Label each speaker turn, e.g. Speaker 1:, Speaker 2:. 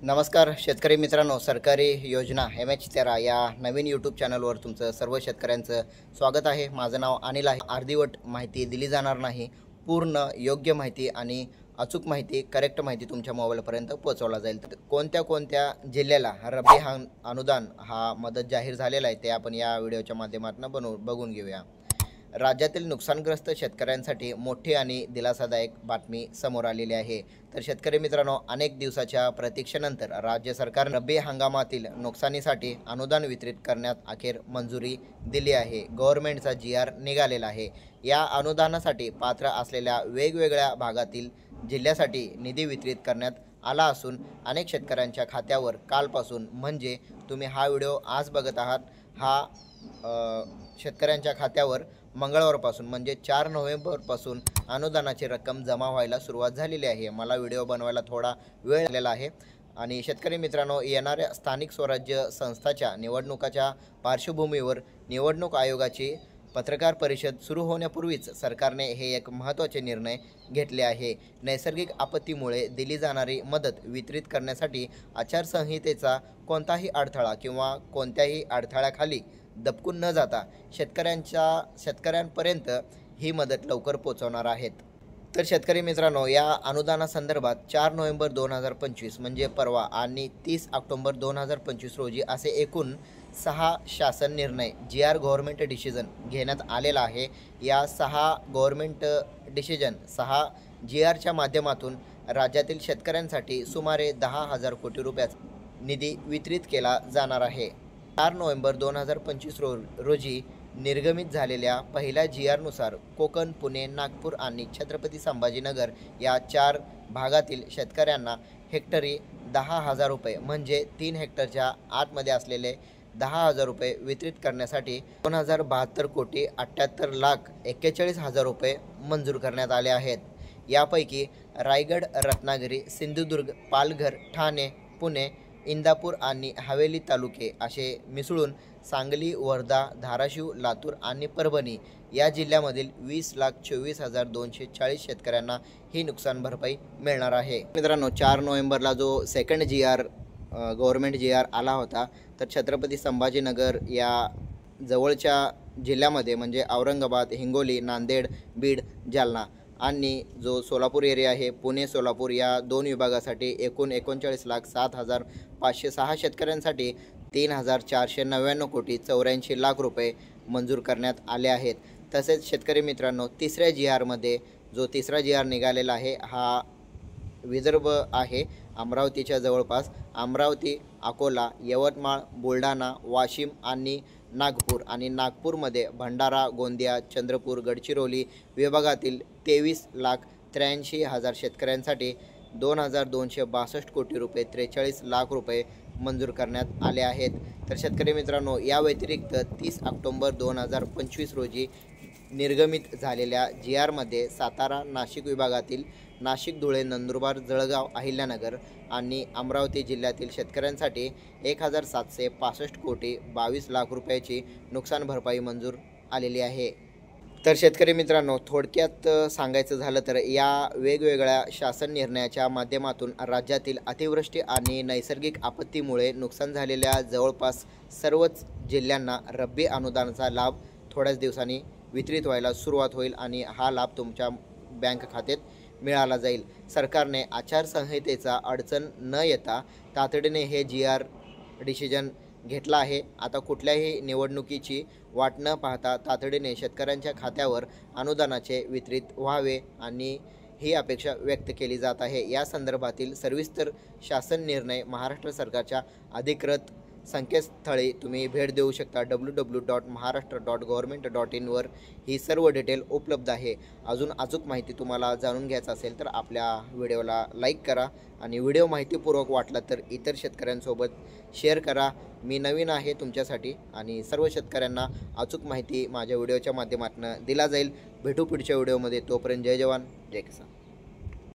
Speaker 1: नमस्कार शेतकरी मित्रांनो, सरकारी योजना MH13 या नवीन यूट्यूब चॅनलवर तुमचं सर्व शेतकऱ्यांचं स्वागत आहे। माझं नाव अनिल आहे। अर्धीवट माहिती दिली जाणार नाही, पूर्ण योग्य माहिती आणि अचूक माहिती, करेक्ट माहिती तुमच्या मोबाईलपर्यंत पोहोचवला जाईल। तर कोणत्या जिल्ह्याला रब्बी अनुदान हा मदत जाहीर झालेला आहे ते आपण या व्हिडिओच्या माध्यमातून बघून घेऊया। राज्यातील नुकसानग्रस्त शेतकऱ्यांसाठी मोठी आणि दिलासादायक बातमी समोर आलेली आहे। तर शेतकरी मित्रांनो, अनेक दिवसाच्या प्रतीक्षेनंतर राज्य सरकार रब्बी हंगामातील नुकसानीसाठी अनुदान वितरित करण्यात अखेर मंजुरी दिली आहे। गव्हर्नमेंटचा GR निघालेला आहे। या अनुदानासाठी पात्र असलेल्या वेगवेगळ्या भागातील जिल्ह्यासाठी निधी वितरित करण्यात आला असून अनेक शेतकऱ्यांच्या खात्यावर कालपासून, म्हणजे तुम्ही हा व्हिडिओ आज बघत आहात, हा शेतकऱ्यांच्या खात्यावर मंगळवारपासून म्हणजे 4 नोव्हेंबरपासून अनुदानाची रक्कम जमा व्हायला सुरुवात झालेली आहे। मला व्हिडिओ बनवायला थोडा वेळ लागलेला आहे आणि शेतकरी मित्रांनो, येणाऱ्या स्थानिक स्वराज्य संस्थांच्या निवडणुकाच्या पार्श्वभूमीवर निवडणूक आयोगाची पत्रकार परिषद सुरू होण्यापूर्वीच सरकारने हे एक महत्त्वाचे निर्णय घेतले आहे। नैसर्गिक आपत्तीमुळे दिली जाणारी मदत वितरित करण्यासाठी आचारसंहितेचा कोणताही अडथळा किंवा कोणत्याही अडथळ्याखाली दबकून न जाता शेतकऱ्यांपर्यंत ही मदत लवकर पोहोचवणार आहेत। तर शेतकरी मित्रांनो, या अनुदानासंदर्भात 4 नोव्हेंबर 2025 म्हणजे परवा आणि 30 ऑक्टोबर 2025 रोजी असे एकूण 6 शासन निर्णय GR गव्हर्नमेंट डिसिजन घेण्यात आलेला आहे। या 6 गव्हर्नमेंट डिसिजन 6 GRच्या माध्यमातून राज्यातील शेतकऱ्यांसाठी सुमारे 10,000 कोटी रुपयाचा निधी वितरित केला जाणार आहे। 4 नोव्हेंबर 2025 रोजी निर्गमित झालेल्या पहिल्या GR नुसार कोकण, पुणे, नागपूर आणि छत्रपती संभाजीनगर या 4 भागातील शेतकऱ्यांना हेक्टरी 10,000 रुपये म्हणजे 3 हेक्टरच्या आतमध्ये असलेले 10,000 रुपये वितरित करण्यासाठी 2,072 कोटी 78 लाख 41 हजार रुपये मंजूर करण्यात आले आहेत। यापैकी रायगड, रत्नागिरी, सिंधुदुर्ग, पालघर, ठाणे, पुणे, इंदापूर आणि हवेली तालुके असे मिसळून सांगली, वर्धा, धाराशिव, लातूर आणि परभणी या जिल्ह्यामधील 20,24,240 शेतकऱ्यांना ही नुकसान भरपाई मिळणार आहे। मित्रांनो, 4 नोव्हेंबरला जो सेकंड GR गव्हर्नमेंट GR आला होता, तर छत्रपती संभाजीनगर या जवळच्या जिल्ह्यामध्ये म्हणजे औरंगाबाद, हिंगोली, नांदेड, बीड, जालना आणि जो सोलापूर एरिया आहे, पुणे सोलापूर या 2 विभागासाठी एकूण 39,07,506 शेतकऱ्यांसाठी 3,499 कोटी 84 लाख रुपये मंजूर करण्यात आले आहेत। तसेच शेतकरी मित्रांनो, तिसऱ्या GRमध्ये जो तिसरा GR निघालेला आहे हा विदर्भ आहे, अमरावतीच्या जवळपास अमरावती, अकोला, यवतमाळ, बुलढाणा, वाशिम आणि नागपूर आणि नागपूरमध्ये भंडारा, गोंदिया, चंद्रपूर, गडचिरोली विभागातील 23,83,000 शेतकऱ्यांसाठी 2,262 कोटी रुपये 43 लाख रुपये मंजूर करण्यात आले आहेत। तर शेतकरी मित्रांनो, या व्यतिरिक्त 30 ऑक्टोबर 2025 रोजी निर्गमित झालेल्या GRमध्ये सातारा, नाशिक विभागातील नाशिक, धुळे, नंदुरबार, जळगाव, अहिल्यानगर आणि अमरावती जिल्ह्यातील शेतकऱ्यांसाठी 1,765 कोटी 22 लाख रुपयाची नुकसान भरपाई मंजूर आलेली आहे। तर शेतकरी मित्रांनो, थोडक्यात सांगायचं झालं तर या वेगवेगळ्या शासन निर्णयाच्या माध्यमातून राज्यातील अतिवृष्टी आणि नैसर्गिक आपत्तीमुळे नुकसान झालेल्या जवळपास सर्वच जिल्ह्यांना रब्बी अनुदानाचा लाभ थोड्याच दिवसांनी वितरित व्हायला सुरुवात होईल आणि हा लाभ तुमच्या बँक खात्यात मिळाला जाईल। सरकारने आचारसंहितेचा अडचण न येता तातडीने हे GR डिसिजन घेतला आहे। आता कुठल्याही निवडणुकीची वाट न पाहता तातडीने शेतकऱ्यांच्या खात्यावर अनुदानाचे वितरित व्हावे आणि ही अपेक्षा व्यक्त केली जात आहे। या संदर्भातील सविस्तर शासन निर्णय महाराष्ट्र सरकारच्या अधिकृत संकेतस्थळी तुम्ही भेट देऊ शकता। www.maharashtra.government.in वर ही सर्व डिटेल उपलब्ध आहे। अजून अचूक माहिती तुम्हाला जाणून घ्यायचं असेल तर आपल्या व्हिडिओला लाईक करा आणि व्हिडिओ माहितीपूर्वक वाटला तर इतर शेतकऱ्यांसोबत शेअर करा। मी नवीन आहे तुमच्यासाठी आणि सर्व शेतकऱ्यांना अचूक माहिती माझ्या व्हिडिओच्या माध्यमातून दिला जाईल। भेटू पुढच्या व्हिडिओमध्ये, तोपर्यंत जय जवान जय किसान।